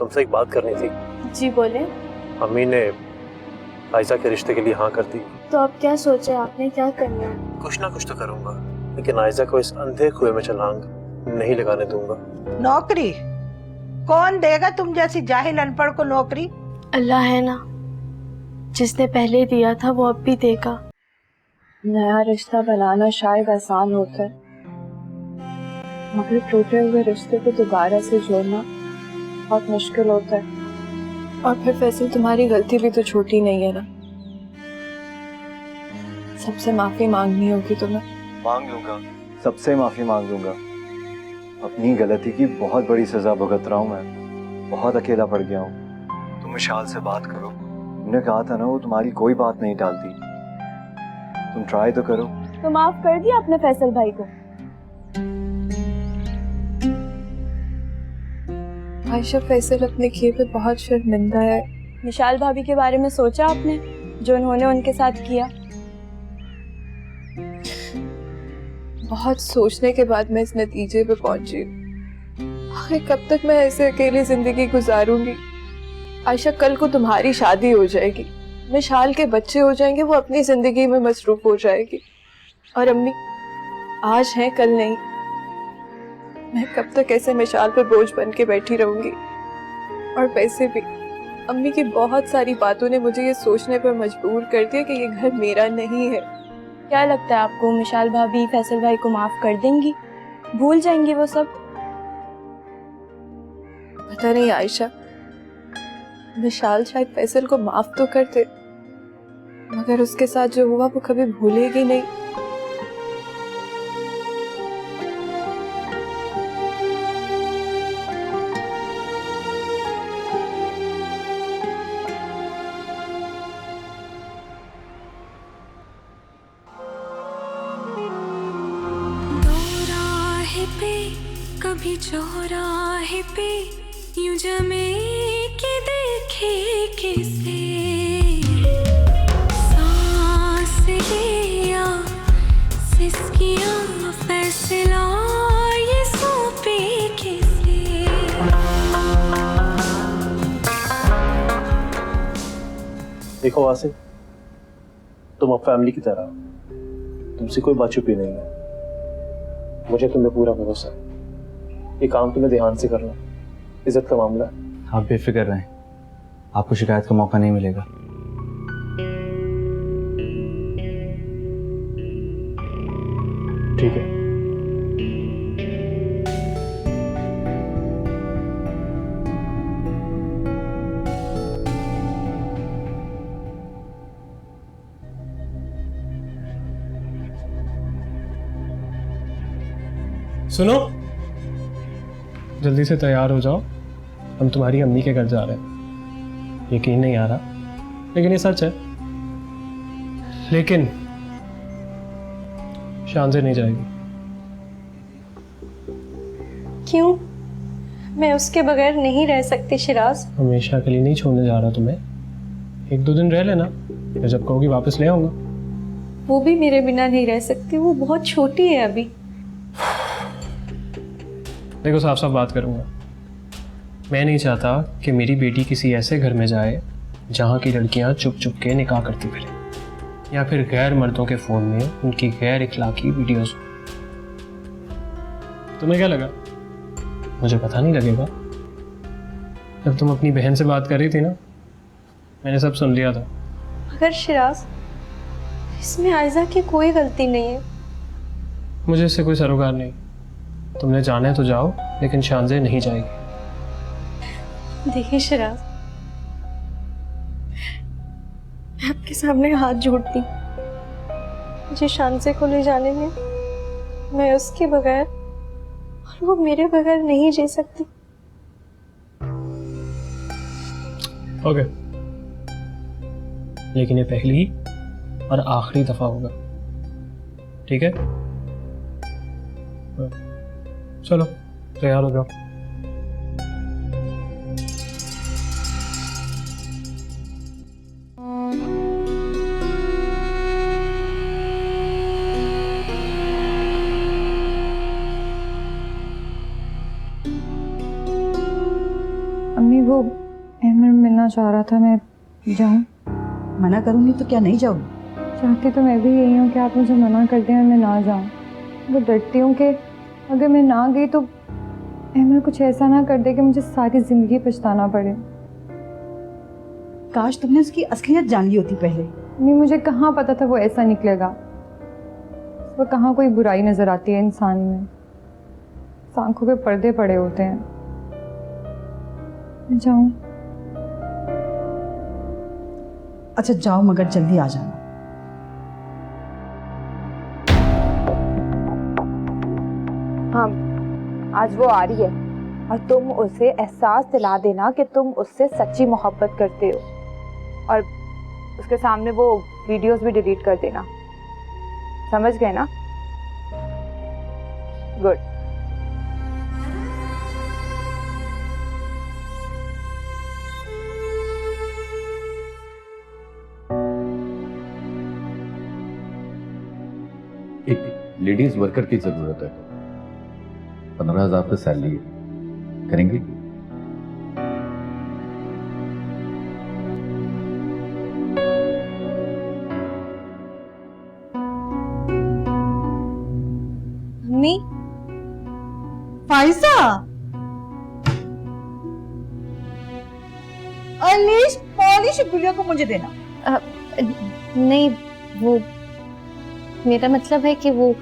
तुमसे एक बात करनी थी। जी बोले। अम्मी ने आयशा के रिश्ते के लिए हाँ कर दी। तो अब क्या सोचा आपने, क्या करना है? कुछ ना कुछ तो करूंगा, लेकिन आयशा को इस अंधे कुएं में छलांग नहीं लगाने दूंगा। नौकरी कौन देगा तुम जैसी जाहिल अनपढ़ को नौकरी? अल्लाह है ना, जिसने पहले दिया था वो अब भी देगा। नया रिश्ता बनाना शायद आसान होता है, मगर टूटे हुए रिश्ते को दोबारा से जोड़ना बहुत मुश्किल होता है। और फिर फैसल, तुम्हारी गलती भी तो छोटी नहीं है ना। सबसे माफी मांगनी होगी तुम्हें। मांग लूंगा, सबसे माफी मांग लूंगा। अपनी गलती की बहुत बड़ी सजा भुगत रहा हूँ मैं, बहुत अकेला पड़ गया हूँ। तुम विशाल से बात करो, तुमने कहा था ना वो तुम्हारी कोई बात नहीं टालती। तुम ट्राई तो करो। तो माफ कर दिया आपने फैसल भाई को? आयशा, फैसल अपने किए पे बहुत शर्मिंदा है। विशाल भाभी के बारे में सोचा आपने, जो उन्होंने उनके साथ किया? बहुत सोचने के बाद मैं इस नतीजे पे पहुंची। आखिर कब तक मैं ऐसे अकेली जिंदगी गुजारूंगी? आयशा, कल को तुम्हारी शादी हो जाएगी, विशाल के बच्चे हो जाएंगे, वो अपनी जिंदगी में मसरूफ हो जाएगी। और अम्मी आज है कल नहीं। मैं कब तक ऐसे मिशाल पे बोझ बन के बैठी रहूंगी? और वैसे भी अम्मी की बहुत सारी बातों ने मुझे ये सोचने पर मजबूर कर दिया कि ये घर मेरा नहीं है। क्या लगता है आपको, मिशाल भाभी फैसल भाई को माफ कर देंगी? भूल जाएंगी वो सब? पता नहीं आयशा, विशाल शायद फैसल को माफ तो कर दे, मगर उसके साथ जो हुआ वो कभी भूलेगी नहीं। कभी चौराहे पे यूं जमे के देखे किसे, सांस लिया सिसकिया फैसला ये सौंपे किसे। देखो वासिम, तुम अब फैमिली की तरह, तुमसे कोई बात छुपी नहीं है। मुझे तुम पे पूरा भरोसा है। ये काम तुम्हें ध्यान से करना, इज्जत का मामला है। आप बेफिक्र रहें, आपको शिकायत का मौका नहीं मिलेगा। ठीक है। सुनो, जल्दी से तैयार हो जाओ, हम तुम्हारी अम्मी के घर जा रहे हैं। यकीन नहीं आ रहा, लेकिन ये सच है। लेकिन शान से नहीं जाएगी। क्यों? मैं उसके बगैर नहीं रह सकती शिराज। हमेशा के लिए नहीं छोड़ने जा रहा तुम्हें, 1-2 दिन रह लेना, फिर जब कहोगी वापस ले आऊंगा। वो भी मेरे बिना नहीं रह सकती, वो बहुत छोटी है अभी। देखो, साफ साफ बात करूंगा, मैं नहीं चाहता कि मेरी बेटी किसी ऐसे घर में जाए जहाँ की लड़कियाँ चुप चुप के निकाह करती फिरें, या फिर गैर मर्दों के फ़ोन में उनकी गैर इखलाकी वीडियोस। तुम्हें क्या लगा मुझे पता नहीं लगेगा? जब तुम अपनी बहन से बात कर रही थी ना, मैंने सब सुन लिया था। मगर शिराज, इसमें आयशा की कोई गलती नहीं है। मुझे इससे कोई सरोकार नहीं। तुमने जाना है तो जाओ, लेकिन शानज़े नहीं जाएगी। देखिए शिराज, मैं आपके सामने हाथ जोड़ती हूँ, मुझे शानज़े को ले जाने में। मैं उसके बगैर और वो मेरे बगैर नहीं जी सकती। ओके, लेकिन ये पहली और आखिरी दफा होगा, ठीक है? चलो तैयार हो जाओ। अम्मी वो अहमद मिलना चाह रहा था, मैं जाऊं? मना करूंगी तो क्या नहीं जाओगी? चाहती तो मैं भी यही हूँ कि आप मुझे मना कर दें और मैं ना जाऊं। वो डरती हूँ कि अगर मैं ना गई तो अहमद कुछ ऐसा ना कर दे कि मुझे सारी जिंदगी पछताना पड़े। काश तुमने उसकी असलियत जान ली होती पहले। नहीं, मुझे कहाँ पता था वो ऐसा निकलेगा। वो कहाँ कोई बुराई नजर आती है इंसान में, आंखों पे पर्दे पड़े होते हैं। मैं जाऊं? अच्छा जाओ, मगर जल्दी आ जाना। हाँ, आज वो आ रही है और तुम उसे एहसास दिला देना कि तुम उससे सच्ची मोहब्बत करते हो, और उसके सामने वो वीडियोस भी डिलीट कर देना। समझ गए ना? गुड। एक लेडीज वर्कर की जरूरत है, 15,000 की सैलरी करेंगे? मम्मी, फाइजा, अलीश पॉलिश गुड़िया को मुझे देना। नहीं, वो मेरा मतलब है कि वो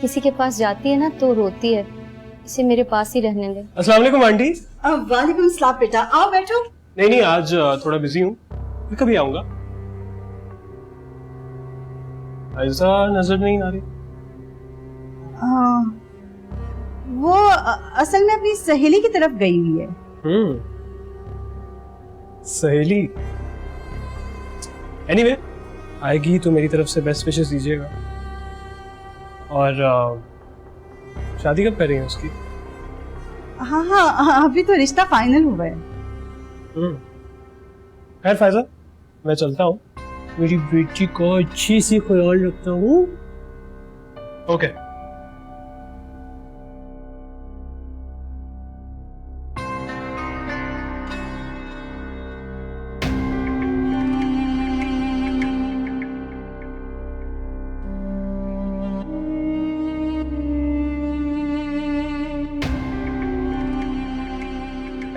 किसी के पास जाती है ना तो रोती है, इसे मेरे पास ही रहने दे। अस्सलाम वालेकुम आंटी। वालेकुम सलाम बेटा, आओ बैठो। नहीं, आज थोड़ा बिजी हूँ, मैं कभी आऊंगा। ऐसा नजर नहीं आ रही। वो असल में अपनी सहेली की तरफ गई हुई है। सहेली? एनीवे, आएगी तो मेरी तरफ से बेस्ट विशेस दीजिएगा। और शादी कब कर रही है उसकी? हाँ, अभी तो रिश्ता फाइनल हुआ है। खैर फायजा, मैं चलता हूँ, मेरी बेटी को अच्छी सी ख्याल रखता हूँ। ओके।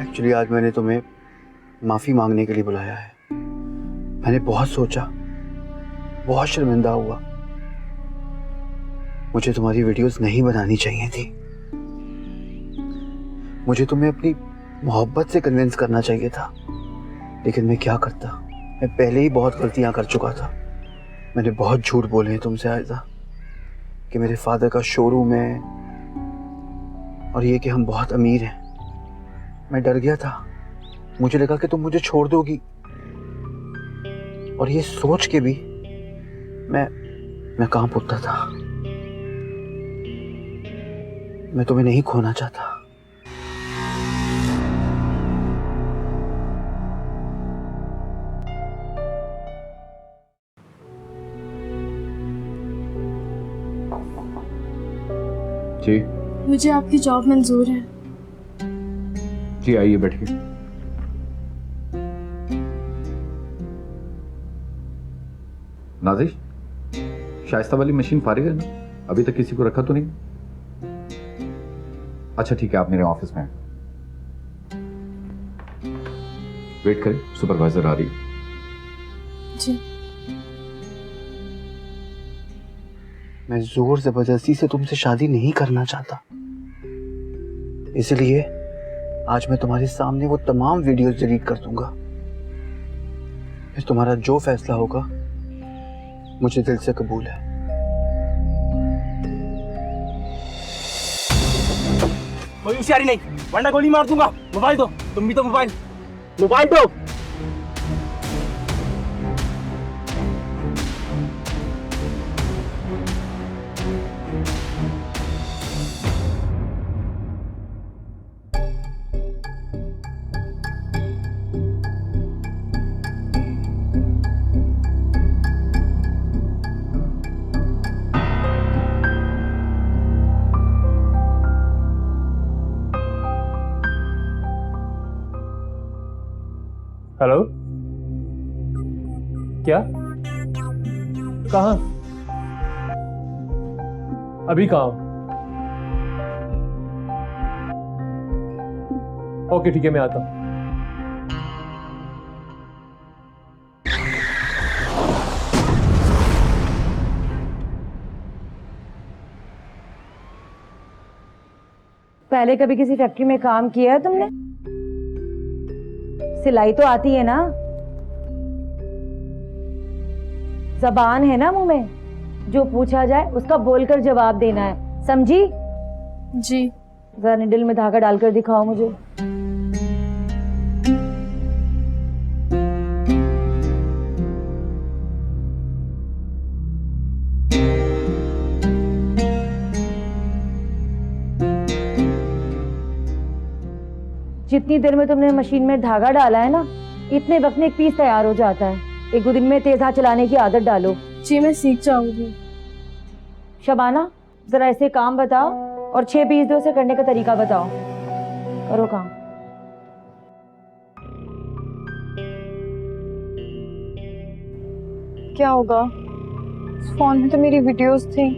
एक्चुअली आज मैंने तुम्हें माफ़ी मांगने के लिए बुलाया है। मैंने बहुत सोचा, बहुत शर्मिंदा हुआ। मुझे तुम्हारी वीडियोस नहीं बनानी चाहिए थी। मुझे तुम्हें अपनी मोहब्बत से कन्विंस करना चाहिए था, लेकिन मैं क्या करता। मैं पहले ही बहुत गलतियां कर चुका था। मैंने बहुत झूठ बोले हैं तुमसे आयजा, कि मेरे फादर का शोरूम है और ये कि हम बहुत अमीर हैं। मैं डर गया था, मुझे लगा कि तुम मुझे छोड़ दोगी, और ये सोच के भी मैं कांप उठता था। मैं तुम्हें नहीं खोना चाहता। जी मुझे आपकी जॉब मंजूर है। जी, आइए बैठिए। नाजिश, शाइस्ता वाली मशीन फारिग है ना? अभी तक किसी को रखा तो नहीं? अच्छा ठीक है, आप मेरे ऑफिस में हैं। वेट करें, सुपरवाइजर आ रही है। जी। मैं जोर जबरदस्ती से तुमसे शादी नहीं करना चाहता, इसलिए आज मैं तुम्हारे सामने वो तमाम वीडियोस डिलीट कर दूंगा। फिर तुम्हारा जो फैसला होगा मुझे दिल से कबूल है। कोई होशियारी नहीं, वरना गोली मार दूंगा। मोबाइल दो, तुम भी तो मोबाइल दो। हेलो, क्या? कहाँ? अभी कहाँ? ओके ठीक है, मैं आता हूँ। पहले कभी किसी फैक्ट्री में काम किया है तुमने? सिलाई तो आती है ना? जबान है ना मुंह में? जो पूछा जाए उसका बोलकर जवाब देना है, समझी? जी। जरा निडल में धागा डालकर दिखाओ मुझे। जितनी देर में तुमने मशीन में धागा डाला है ना, इतने वक्त में एक पीस तैयार हो जाता है। एक दो दिन में तेज हाथ चलाने की आदत डालो। जी मैं सीख जाऊंगी। शबाना, जरा ऐसे काम बताओ और 6 पीस दो से करने का तरीका बताओ। करो काम। क्या होगा? इस फोन में तो मेरी वीडियोस थी,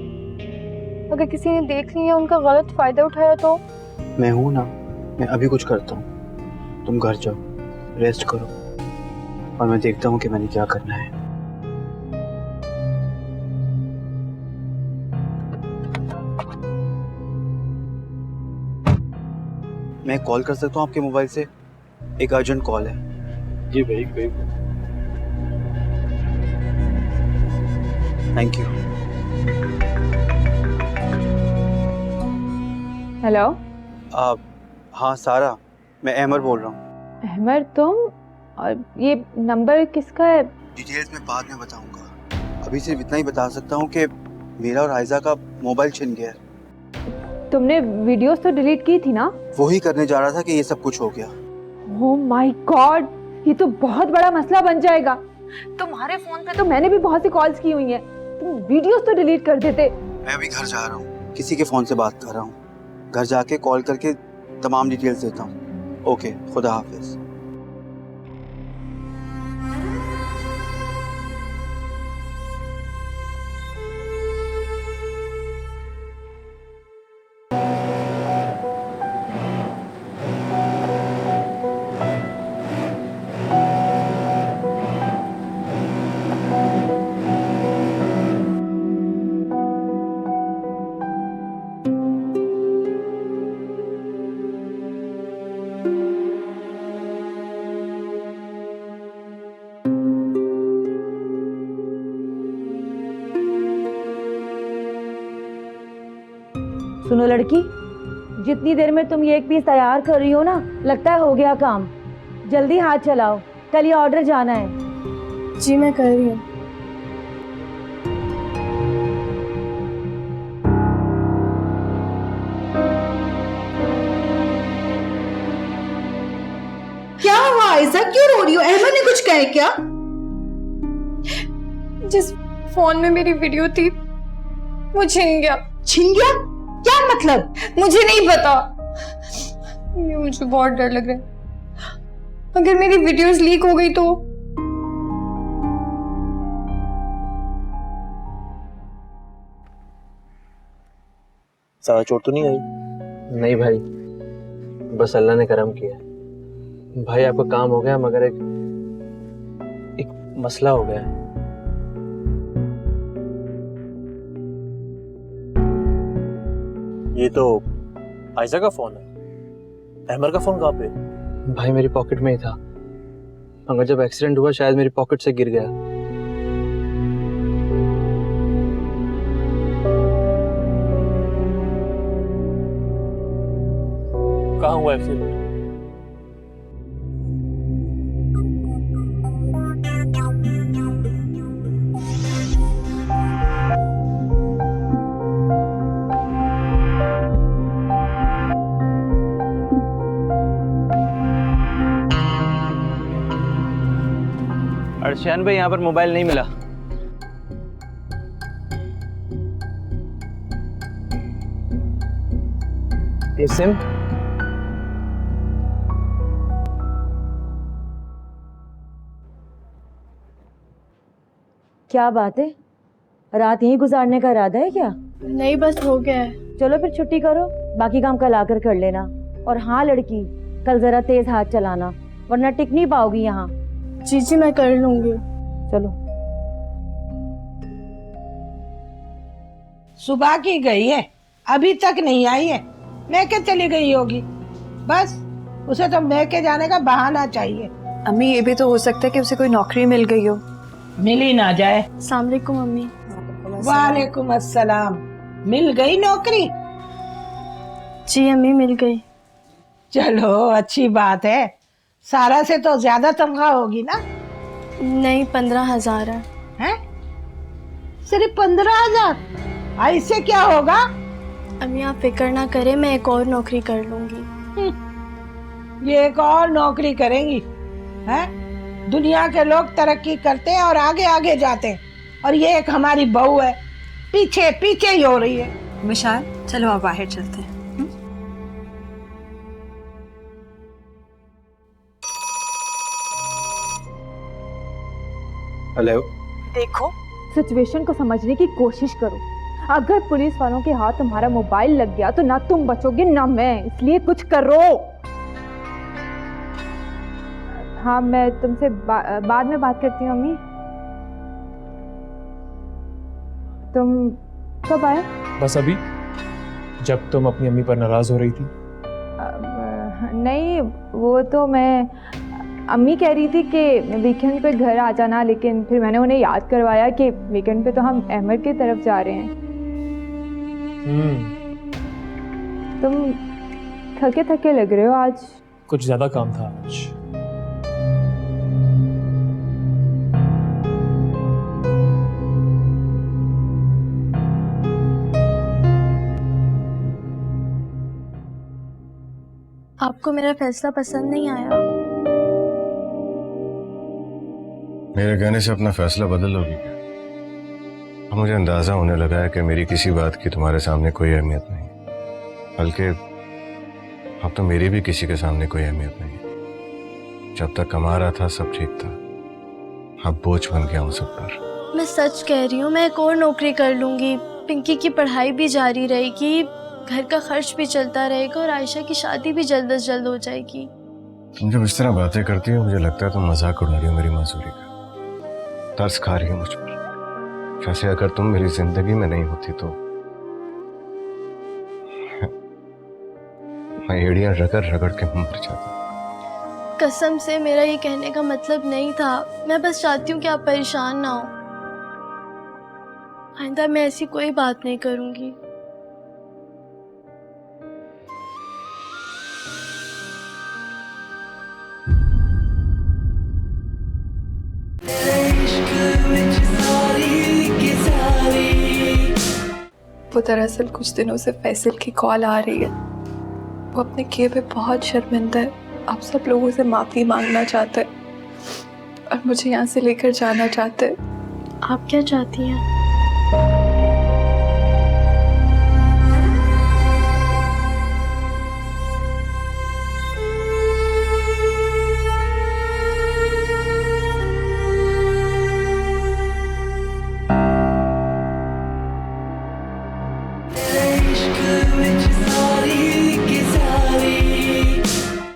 अगर किसी ने देख ली या उनका गलत फायदा उठाया तो? मैं हूं ना, मैं अभी कुछ करता हूँ। तुम घर जाओ, रेस्ट करो, और मैं देखता हूँ कि मैंने क्या करना है। मैं कॉल कर सकता हूँ आपके मोबाइल से? एक अर्जेंट कॉल है। जी भाई, कोई। Thank you. हेलो। हाँ सारा, मैं अहमर बोल रहा हूँ। अहमर तुम? और ये नंबर किसका है? डिटेल्स मैं बाद में बताऊंगा, अभी सिर्फ इतना ही बता सकता हूँ कि मेरा और आयजा का मोबाइल छिन गया है। तुमने वीडियोस तो डिलीट की थी ना? वही करने जा रहा था कि ये सब कुछ हो गया। ओह माय गॉड, ये तो बहुत बड़ा मसला बन जाएगा। तुम्हारे फोन पे तो मैंने भी बहुत सी कॉल्स की हुई हैं, तुम वीडियोस तो डिलीट कर देते। मैं अभी घर जा रहा हूँ, किसी के फोन से बात कर रहा हूँ। घर जाके कॉल करके तमाम डिटेल्स देता हूँ। ओके, खुदा हाफिज। सुनो लड़की, जितनी देर में तुम ये एक पीस तैयार कर रही हो ना, लगता है हो गया काम। जल्दी हाथ चलाओ, कल ये ऑर्डर जाना है। जी मैं कर रही हूँ। क्या हुआ आयजा, क्यों रो रही हो? अहमद ने कुछ कहे क्या? जिस फोन में मेरी वीडियो थी वो छिन गया। छिन गया? क्या मतलब? मुझे नहीं पता, ये मुझे बहुत डर लग रहा है। अगर मेरी वीडियोस लीक हो गई तो? सारा चोट तो नहीं आई? नहीं भाई, बस अल्लाह ने करम किया। भाई आपका काम हो गया, मगर एक मसला हो गया है। ये तो आयजा का फोन है। अहमर का फोन कहाँ पे? भाई मेरी पॉकेट में ही था, मगर जब एक्सीडेंट हुआ शायद मेरी पॉकेट से गिर गया। कहाँ हुआ एक्सीडेंट? अर्शयान भाई, यहाँ पर मोबाइल नहीं मिला। ये सिम? क्या बात है, रात यहीं गुजारने का इरादा है क्या? नहीं, बस हो गया है। चलो फिर छुट्टी करो, बाकी काम कल आकर कर लेना। और हाँ लड़की, कल जरा तेज हाथ चलाना वरना टिक नहीं पाओगी यहाँ। जी जी, मैं कर लूंगी। चलो। सुबह की गई है, अभी तक नहीं आई है। मैं के चली गई होगी, बस उसे तो मैं के जाने का बहाना चाहिए। अम्मी, ये भी तो हो सकता है कि उसे कोई नौकरी मिल गई हो। मिल ही ना जाए। अस्सलाम वालेकुम अम्मी। वालेकुम अस्सलाम। मिल गई नौकरी? जी अम्मी, मिल गई। चलो अच्छी बात है। सारा से तो ज्यादा तनख्वाह होगी ना? नहीं, 15,000 है। हैं? सिर्फ 15,000? ऐसे क्या होगा? अम्मी आप फिक्र ना करें, मैं एक और नौकरी कर लूंगी। ये एक और नौकरी करेंगी? हैं? दुनिया के लोग तरक्की करते हैं और आगे आगे जाते हैं, और ये एक हमारी बहू है पीछे पीछे ही हो रही है। मिशाल, चलो आप बाहर चलते हैं। हेलो। देखो, सिचुएशन को समझने की कोशिश करो। अगर पुलिस वालों के हाथ तुम्हारा मोबाइल लग गया तो ना तुम बचोगे ना मैं, इसलिए कुछ करो। हाँ, मैं तुमसे बाद में बात करती हूँ अम्मी। तुम कब आए? बस अभी, जब तुम अपनी अम्मी पर नाराज हो रही थी। नहीं, वो तो मैं अम्मी कह रही थी कि वीकेंड पे घर आ जाना, लेकिन फिर मैंने उन्हें याद करवाया कि वीकेंड पे तो हम अहमद की तरफ जा रहे हैं। तुम थके थके लग रहे हो आज। कुछ ज्यादा काम था आज। आपको मेरा फैसला पसंद नहीं आया? मेरे कहने से अपना फैसला बदल लोगी क्या? अब मुझे अंदाजा होने लगा है कि मेरी किसी बात की तुम्हारे सामने कोई अहमियत नहीं, बल्कि अब तो मेरी भी किसी के सामने कोई अहमियत नहीं। जब तक कमा रहा था सब ठीक था, अब बोझ बन गया हूँ सब पर। मैं सच कह रही हूँ, मैं एक और नौकरी कर लूंगी। पिंकी की पढ़ाई भी जारी रहेगी, घर का खर्च भी चलता रहेगा और आयशा की शादी भी जल्द से जल्द हो जाएगी। तुम जब इस तरह बातें करती हो मुझे लगता है तुम मजाक उड़ा रही हो मेरी मासूरी का, तरस खा रही हो मुझ पर। जैसे अगर तुम मेरी जिंदगी में नहीं होती तो मैं एड़ियां रगड़ रगड़ के मर जाता। कसम से मेरा ये कहने का मतलब नहीं था। मैं बस चाहती हूँ कि आप परेशान ना हो। आइंदा मैं ऐसी कोई बात नहीं करूँगी। वो दरअसल कुछ दिनों से फैसल की कॉल आ रही है। वो अपने किए पे बहुत शर्मिंदा है, आप सब लोगों से माफ़ी मांगना चाहता है और मुझे यहाँ से लेकर जाना चाहता है। आप क्या चाहती हैं?